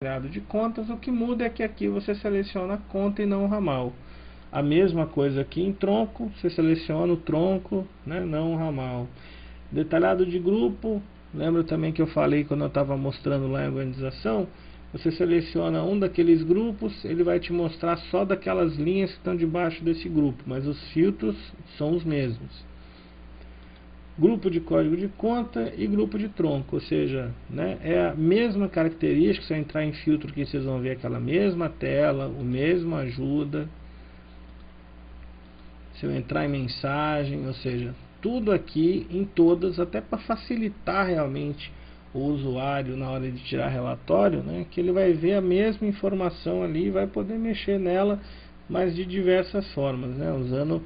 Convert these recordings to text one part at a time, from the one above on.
detalhado de contas. O que muda é que aqui você seleciona a conta e não o ramal. A mesma coisa aqui em tronco, você seleciona o tronco, né, não o ramal. Detalhado de grupo, lembra também que eu falei quando eu estava mostrando lá a organização? Você seleciona um daqueles grupos, ele vai te mostrar só daquelas linhas que estão debaixo desse grupo, mas os filtros são os mesmos. Grupo de código de conta e grupo de tronco, ou seja, né, é a mesma característica. Se eu entrar em filtro aqui, vocês vão ver aquela mesma tela, o mesmo ajuda. Se eu entrar em mensagem, ou seja, tudo aqui em todas, até para facilitar realmente o usuário na hora de tirar relatório, né, que ele vai ver a mesma informação ali e vai poder mexer nela, mas de diversas formas, né, usando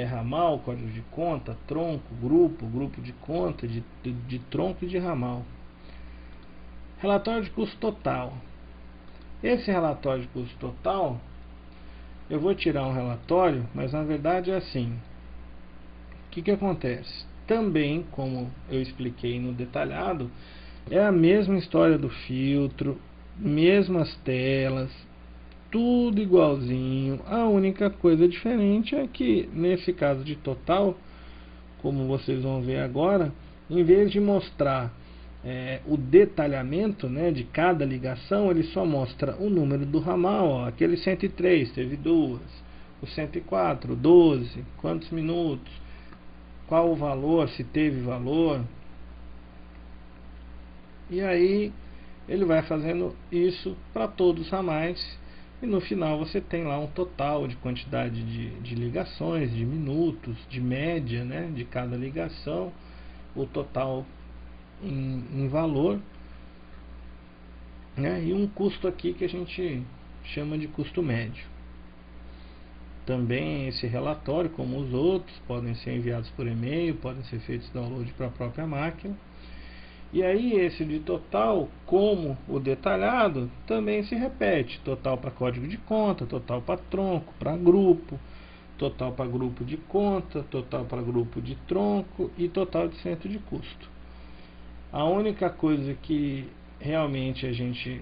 ramal, código de conta, tronco, grupo de conta, de tronco e de ramal. Relatório de custo total. Esse relatório de custo total, eu vou tirar um relatório, mas na verdade é assim. O que acontece? Também, como eu expliquei no detalhado, é a mesma história do filtro, mesmas telas, tudo igualzinho. A única coisa diferente é que nesse caso de total, como vocês vão ver agora, em vez de mostrar o detalhamento, né, de cada ligação, ele só mostra o número do ramal. Ó, aquele 103 teve duas, o 104, 12, quantos minutos, qual o valor, se teve valor. E aí ele vai fazendo isso para todos os ramais, e no final você tem lá um total de quantidade de ligações, de minutos, de média, né, de cada ligação, o total em valor, né, e um custo aqui que a gente chama de custo médio. Também esse relatório, como os outros, podem ser enviados por e-mail, podem ser feitos download para a própria máquina. E aí esse de total, como o detalhado, também se repete. Total para código de conta, total para tronco, para grupo, total para grupo de conta, total para grupo de tronco e total de centro de custo. A única coisa que realmente a gente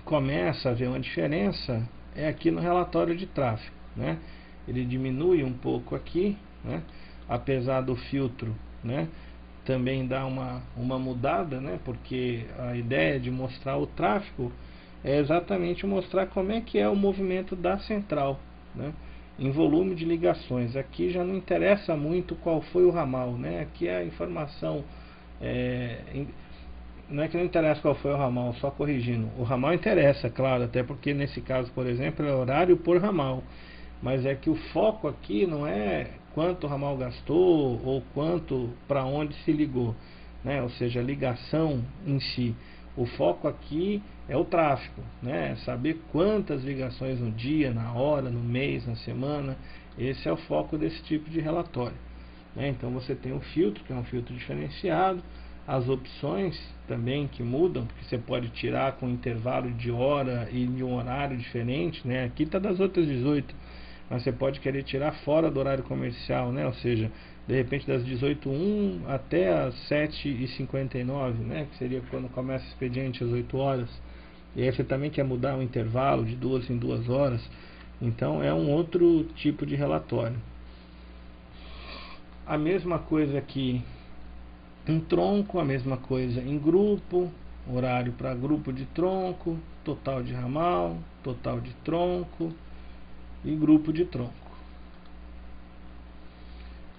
começa a ver uma diferença é aqui no relatório de tráfego, né? Ele diminui um pouco aqui, né? Apesar do filtro, né, também dá uma mudada, né? Porque a ideia de mostrar o tráfego é exatamente mostrar como é que é o movimento da central, né, em volume de ligações. Aqui já não interessa muito qual foi o ramal, né? Aqui a informação não é que não interessa qual foi o ramal, só corrigindo. O ramal interessa, claro, até porque nesse caso, por exemplo, é horário por ramal. Mas é que o foco aqui não é quanto o ramal gastou ou quanto para onde se ligou, né? Ou seja, a ligação em si. O foco aqui é o tráfego, né? Saber quantas ligações no dia, na hora, no mês, na semana. Esse é o foco desse tipo de relatório, né? Então você tem o filtro, que é um filtro diferenciado, as opções também que mudam, porque você pode tirar com intervalo de hora e de um horário diferente, né? Aqui está das outras 18, mas você pode querer tirar fora do horário comercial, né? Ou seja, de repente das 18h01 até as 7h59, né? Que seria quando começa o expediente às 8 horas. E aí você também quer mudar o intervalo de 2 em 2 horas. Então é um outro tipo de relatório. A mesma coisa aqui em tronco, a mesma coisa em grupo, horário para grupo de tronco, total de ramal, total de tronco e grupo de tronco.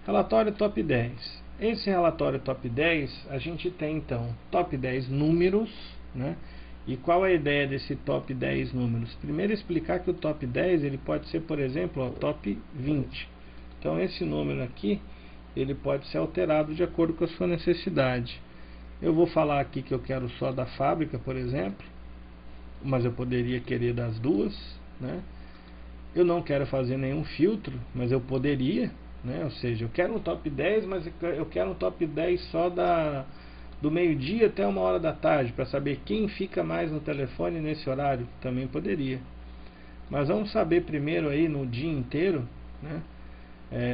Relatório top 10. Esse relatório top 10, a gente tem então top 10 números, né? E qual é a ideia desse top 10 números? Primeiro explicar que o top 10 ele pode ser, por exemplo, o top 20. Então esse número aqui ele pode ser alterado de acordo com a sua necessidade. Eu vou falar aqui que eu quero só da fábrica, por exemplo, mas eu poderia querer das duas, né? Eu não quero fazer nenhum filtro, mas eu poderia, né? Ou seja, eu quero um top 10, mas eu quero um top 10 só do meio-dia até 1h da tarde, para saber quem fica mais no telefone nesse horário. Também poderia. Mas vamos saber primeiro aí no dia inteiro, né?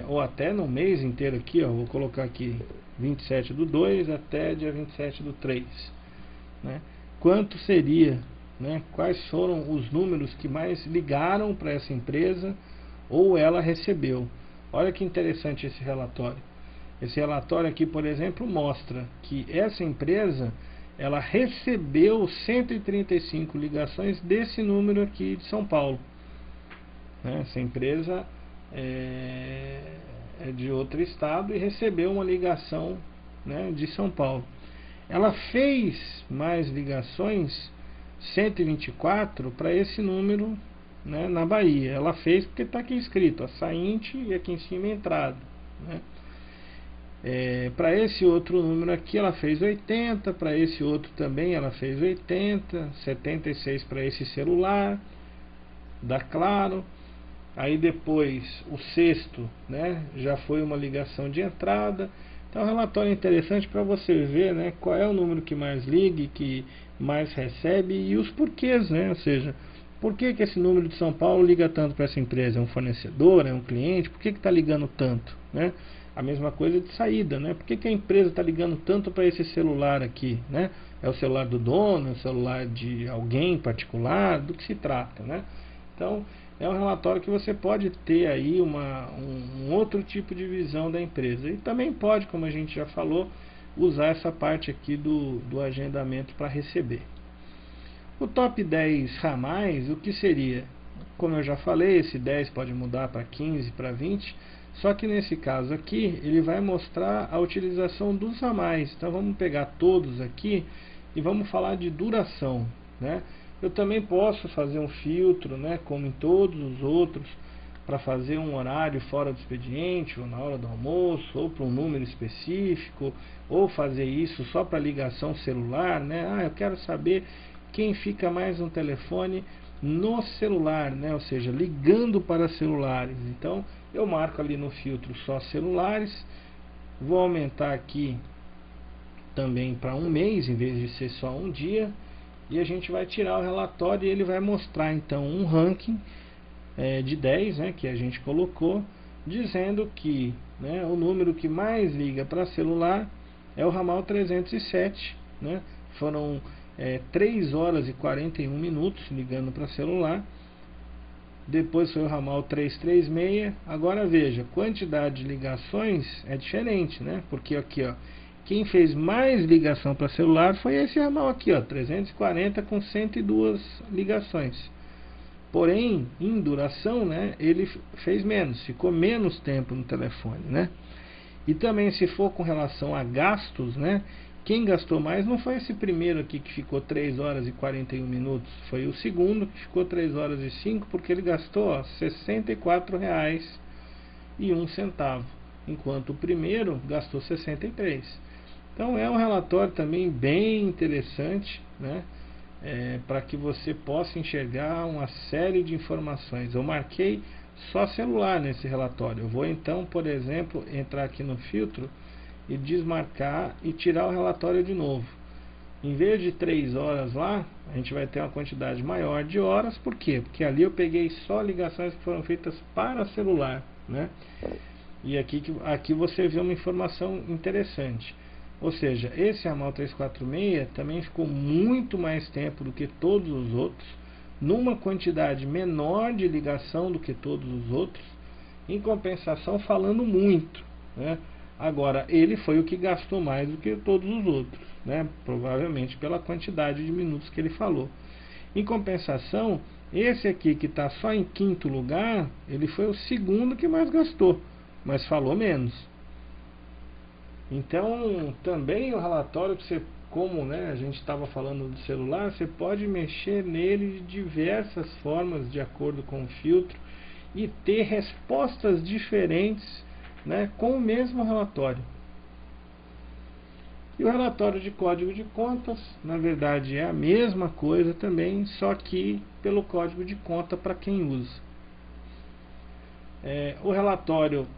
Ou até no mês inteiro aqui, ó, vou colocar aqui 27/2 até dia 27/3, né? Quanto seria né, quais foram os números que mais ligaram para essa empresa ou ela recebeu. Olha que interessante esse relatório. Esse relatório aqui, por exemplo, mostra que essa empresa ela recebeu 135 ligações desse número aqui de São Paulo. Essa empresa é de outro estado e recebeu uma ligação, né, de São Paulo. Ela fez mais ligações, 124, para esse número, né, na Bahia. Ela fez porque está aqui escrito, a sainte e aqui em cima a entrada, né? Para esse outro número aqui ela fez 80, para esse outro também ela fez 80, 76 para esse celular da Claro. Aí depois o sexto, né, já foi uma ligação de entrada. Então o relatório é interessante para você ver, né, qual é o número que mais liga, que mais recebe e os porquês, né? Ou seja, por que esse número de São Paulo liga tanto para essa empresa? É um fornecedor, é um cliente? Por que está ligando tanto, né? A mesma coisa de saída, né? Por que a empresa está ligando tanto para esse celular aqui, né? É o celular do dono, é o celular de alguém particular, do que se trata, né? Então, é um relatório que você pode ter aí um outro tipo de visão da empresa. E também pode, como a gente já falou, usar essa parte aqui do agendamento para receber. O top 10 ramais, o que seria? Como eu já falei, esse 10 pode mudar para 15, para 20, só que nesse caso aqui, ele vai mostrar a utilização dos ramais. Então vamos pegar todos aqui e vamos falar de duração, né? Eu também posso fazer um filtro, né, como em todos os outros, para fazer um horário fora do expediente, ou na hora do almoço, ou para um número específico, ou fazer isso só para ligação celular, né? Eu quero saber quem fica mais no telefone no celular, né? Ou seja, ligando para celulares. Então eu marco ali no filtro só celulares, vou aumentar aqui também para um mês, em vez de ser só um dia, e a gente vai tirar o relatório e ele vai mostrar então um ranking de 10, né, que a gente colocou, dizendo que, né, o número que mais liga para celular é o ramal 307, né? Foram 3 horas e 41 minutos ligando para celular. Depois foi o ramal 336. Agora veja, quantidade de ligações é diferente, né? Porque aqui, ó, quem fez mais ligação para celular foi esse ramal aqui, ó, 340 com 102 ligações. Porém, em duração, né, ele fez menos, ficou menos tempo no telefone, né? E também, se for com relação a gastos, né, quem gastou mais não foi esse primeiro aqui que ficou 3 horas e 41 minutos, foi o segundo que ficou 3 horas e 5, porque ele gastou, ó, R$ 64,01, enquanto o primeiro gastou 63. Então é um relatório também bem interessante, né, para que você possa enxergar uma série de informações. Eu marquei só celular nesse relatório. Eu vou então, por exemplo, entrar aqui no filtro e desmarcar e tirar o relatório de novo. Em vez de 3 horas lá, a gente vai ter uma quantidade maior de horas. Por quê? Porque ali eu peguei só ligações que foram feitas para celular, né? E aqui você vê uma informação interessante. Ou seja, esse ramal 346 também ficou muito mais tempo do que todos os outros, numa quantidade menor de ligação do que todos os outros, em compensação falando muito, né? Agora, ele foi o que gastou mais do que todos os outros, né? Provavelmente pela quantidade de minutos que ele falou. Em compensação, esse aqui que está só em quinto lugar, ele foi o segundo que mais gastou, mas falou menos. Então, também o relatório, como, né, a gente estava falando do celular, você pode mexer nele de diversas formas, de acordo com o filtro, e ter respostas diferentes, né, com o mesmo relatório. E o relatório de código de contas, na verdade, é a mesma coisa também, só que pelo código de conta para quem usa. O relatório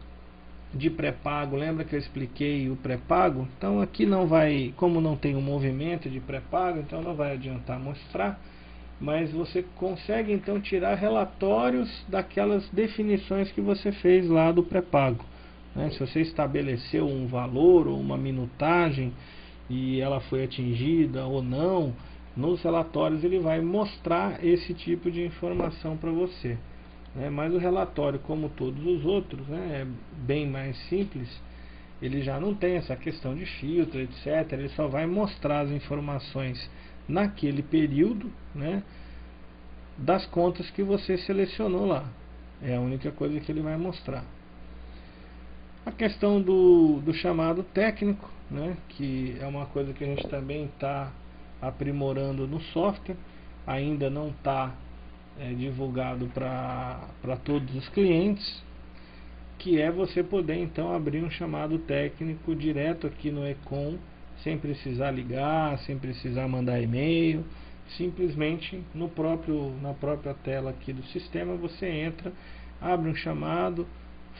de pré-pago, lembra que eu expliquei o pré-pago? Então aqui não vai, como não tem um movimento de pré-pago, então não vai adiantar mostrar, mas você consegue então tirar relatórios daquelas definições que você fez lá do pré-pago, né? Se você estabeleceu um valor ou uma minutagem e ela foi atingida ou não, nos relatórios ele vai mostrar esse tipo de informação para você, né? Mas o relatório, como todos os outros, né, é bem mais simples. Ele já não tem essa questão de filtro, etc. Ele só vai mostrar as informações naquele período, né, das contas que você selecionou lá. É a única coisa que ele vai mostrar. A questão do chamado técnico, né, que é uma coisa que a gente também está aprimorando no software. Ainda não está divulgado para todos os clientes, que é você poder então abrir um chamado técnico direto aqui no Econ, sem precisar ligar, sem precisar mandar e-mail. Simplesmente na própria tela aqui do sistema você entra, abre um chamado,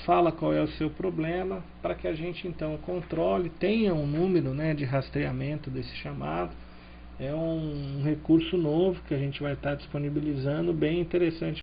fala qual é o seu problema, para que a gente então controle, tenha um número, né, de rastreamento desse chamado. É um recurso novo que a gente vai estar disponibilizando, bem interessante.